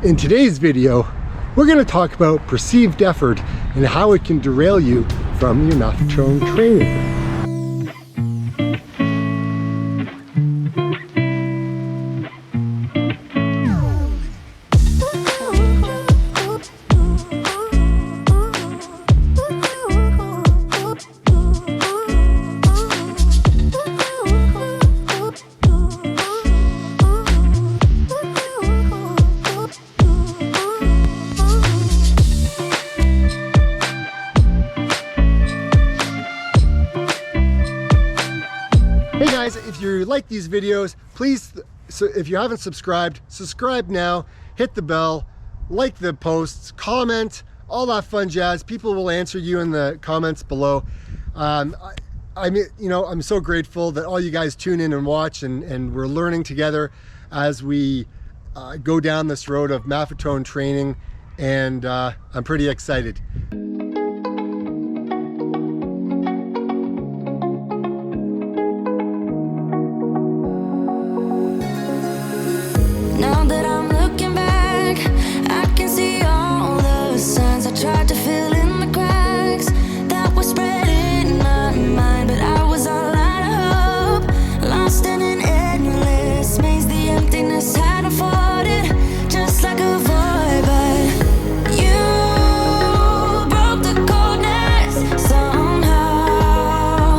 In today's video, we're going to talk about perceived effort and how it can derail you from your Maffetone training. Hey guys, if you like these videos, please, if you haven't subscribed, subscribe now, hit the bell, like the posts, comment, all that fun jazz. People will answer you in the comments below. I'm so grateful that all you guys tune in and watch, and we're learning together as we go down this road of Maffetone training, and I'm pretty excited. Now that I'm looking back, I can see all the signs I tried to fill in the cracks that were spread in my mind, but I was all out of hope, lost in an endless maze. The emptiness had unfolded just like a void, but you broke the coldness somehow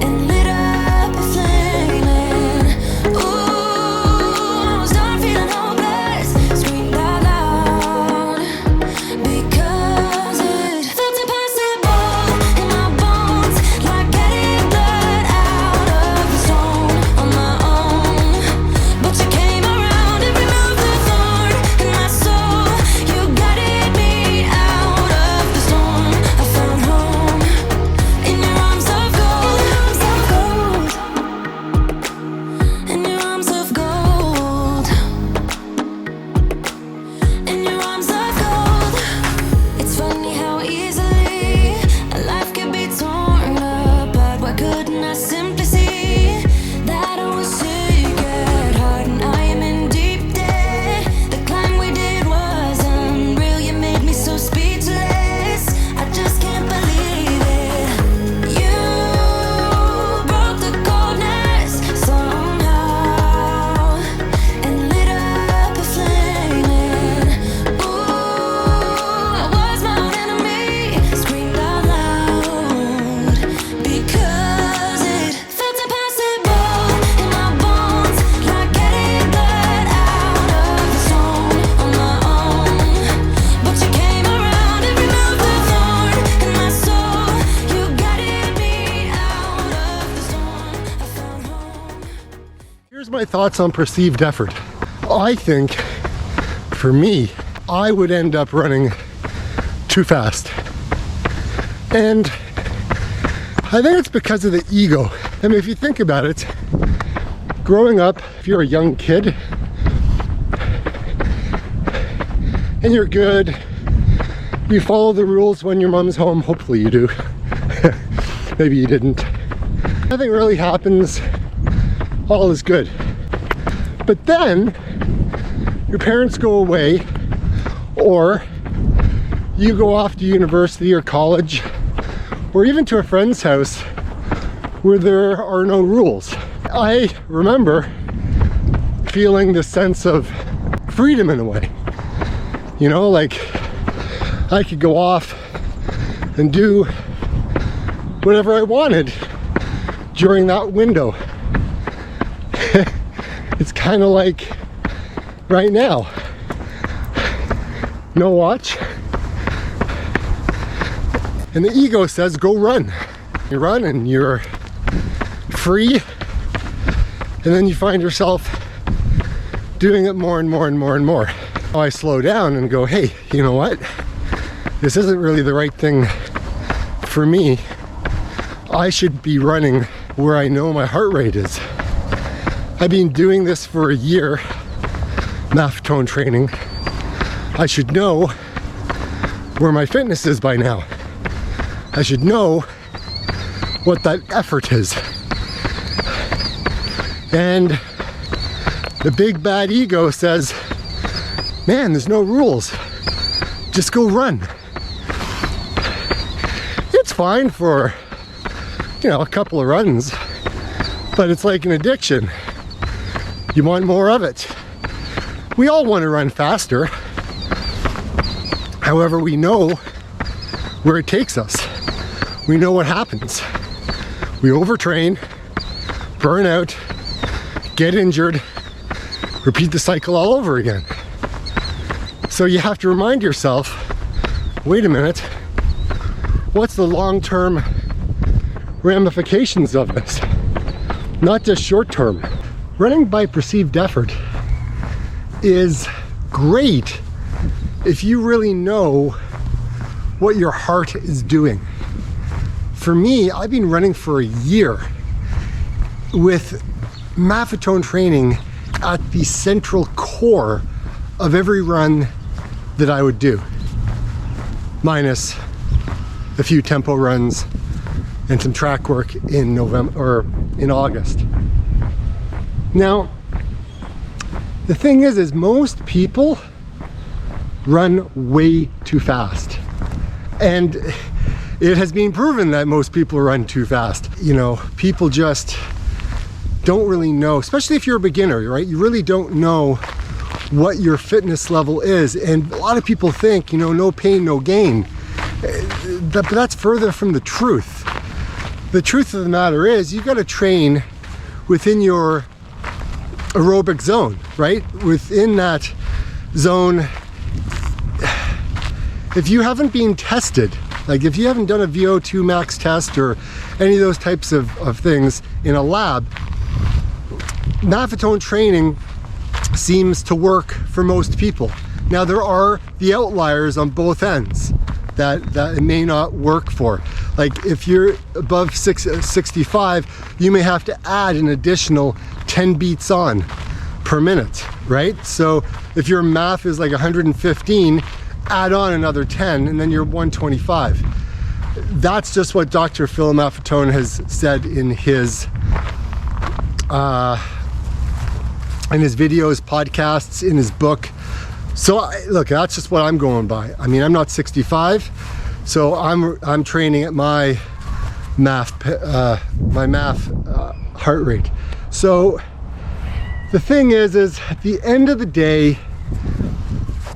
and lit up a flame. And ooh, I was done feeling hopeless, screamed out loud because it felt impossible in my bones, like getting blood out of the stone on my own. But you came around and removed the thorn in my soul. You guided me out of the storm. I found home in your arms of gold, in your arms of gold, in your arms of gold. It's funny how easily a life can be torn apart. Why couldn't I simply see that I was sick at heart and I am in deep debt? The climb we did was unreal. You made me so speechless. I just can't believe it. You broke the coldness somehow and lit up a flame. And ooh, I was my own enemy, screamed out loud because it felt impossible in my bones, like getting blood out of the stone on my own. But you came around and removed the thorn in my soul. You guided me out of the storm. I found home. Here's my thoughts on perceived effort. I think, for me, I would end up running too fast. And I think it's because of the ego. I mean, if you think about it, growing up, if you're a young kid, and you're good, you follow the rules when your mom's home, hopefully you do. Maybe you didn't. Nothing really happens, all is good. But then, your parents go away, or you go off to university or college, or even to a friend's house where there are no rules. I remember feeling this sense of freedom in a way. You know, like I could go off and do whatever I wanted during that window. It's kind of like right now. No watch. And the ego says, go run. You run and you're free. And then you find yourself doing it more and more and more and more. I slow down and go, hey, you know what? This isn't really the right thing for me. I should be running where I know my heart rate is. I've been doing this for a year, Maffetone training. I should know where my fitness is by now. I should know what that effort is. And the big bad ego says, man, there's no rules. Just go run. It's fine for, you know, a couple of runs, but it's like an addiction. You want more of it. We all want to run faster. However, we know where it takes us. We know what happens. We overtrain, burn out, get injured, repeat the cycle all over again. So you have to remind yourself, wait a minute, what's the long-term ramifications of this? Not just short-term. Running by perceived effort is great if you really know what your heart is doing. For me, I've been running for a year with Maffetone training at the central core of every run that I would do, minus a few tempo runs and some track work in November or in August. Now, the thing is most people run way too fast. And it has been proven that most people run too fast. You know, people just don't really know, especially if you're a beginner, right? You really don't know what your fitness level is. And a lot of people think, you know, no pain, no gain. But that's further from the truth. The truth of the matter is you've got to train within your aerobic zone, right? Within that zone, if you haven't been tested, like if you haven't done a VO2 max test or any of those types of things in a lab, Maffetone training seems to work for most people. Now there are the outliers on both ends that it may not work for. Like if you're above 65, you may have to add an additional 10 beats on per minute, right? So if your math is like 115, add on another 10 and then you're 125. That's just what Dr. Phil Maffetone has said in his videos, podcasts, in his book. So look, that's just what I'm going by. I mean, I'm not 65, so I'm training at my MAF heart rate. So the thing is at the end of the day,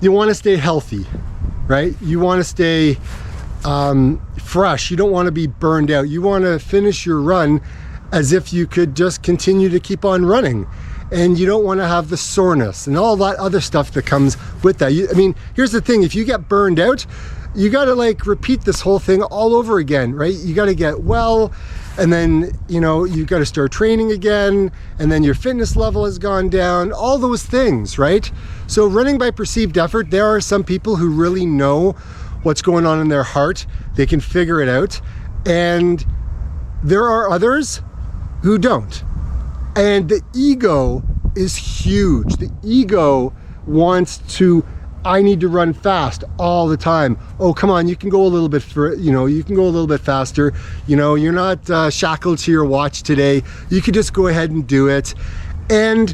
you want to stay healthy, right? You want to stay fresh. You don't want to be burned out. You want to finish your run as if you could just continue to keep on running. And you don't want to have the soreness and all that other stuff that comes with that. I mean, here's the thing, if you get burned out, you got to like repeat this whole thing all over again, right? You got to get well, and then, you know, you got to start training again, and then your fitness level has gone down, all those things, right? So running by perceived effort, there are some people who really know what's going on in their heart. They can figure it out. And there are others who don't. And the ego is huge. The ego wants to, I need to run fast all the time. Oh, come on, you can go a little bit you can go a little bit faster. You know, you're not shackled to your watch today. You could just go ahead and do it. And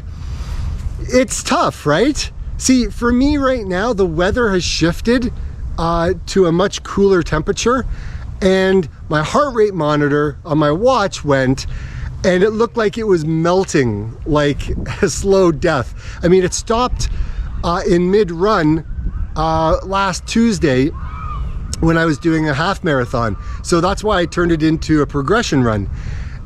it's tough, right? See, for me right now, the weather has shifted to a much cooler temperature, and my heart rate monitor on my watch went, and it looked like it was melting, like a slow death. I mean, it stopped in mid-run last Tuesday when I was doing a half marathon. So that's why I turned it into a progression run.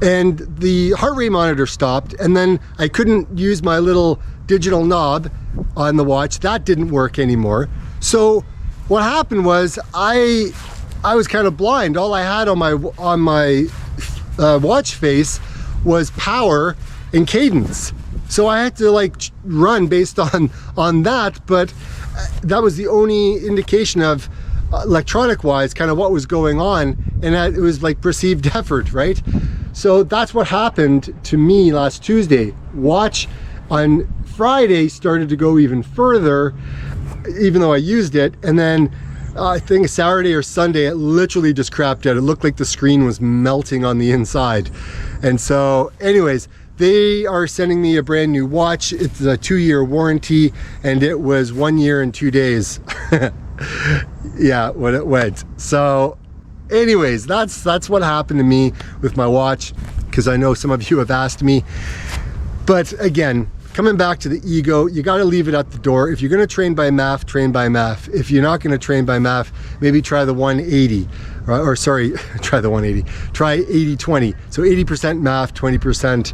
And the heart rate monitor stopped, and then I couldn't use my little digital knob on the watch. That didn't work anymore. So what happened was I was kind of blind. All I had on my watch face was power and cadence. So I had to like run based on that, but that was the only indication of electronic wise kind of what was going on, and that it was like perceived effort, right? So that's what happened to me last Tuesday. Watch on Friday started to go even further, even though I used it, and then I think Saturday or Sunday it literally just crapped out. It looked like the screen was melting on the inside. And so anyways, they are sending me a brand new watch. It's a 2-year warranty, and it was 1 year and 2 days. Yeah, when it went. So anyways, that's what happened to me with my watch, because I know some of you have asked me. But again, coming back to the ego, you got to leave it at the door. If you're going to train by Maff, train by Maff. If you're not going to train by Maff, maybe try the 180, or sorry, try the 180. Try 80-20. So 80% Maff, 20%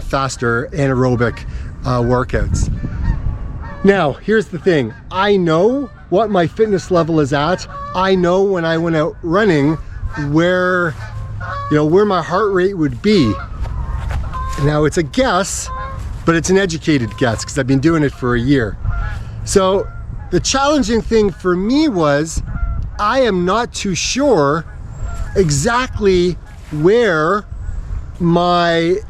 faster anaerobic workouts. Now, here's the thing. I know what my fitness level is at. I know when I went out running where my heart rate would be. Now, it's a guess, but it's an educated guess because I've been doing it for a year. So the challenging thing for me was I am not too sure exactly where my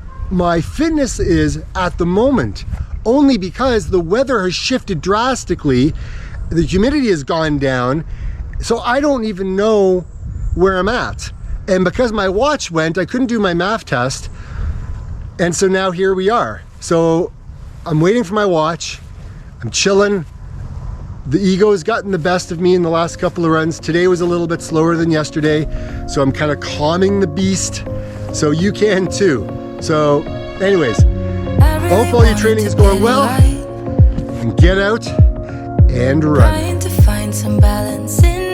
fitness is at the moment, only because the weather has shifted drastically. The humidity has gone down, so I don't even know where I'm at. And because my watch went, I couldn't do my Maff test. And so now here we are. So I'm waiting for my watch. I'm chilling. The ego has gotten the best of me in the last couple of runs. Today was a little bit slower than yesterday, so I'm kind of calming the beast. So you can too. So anyways, I hope all your training is going well. And get out and run. Trying to find some balance in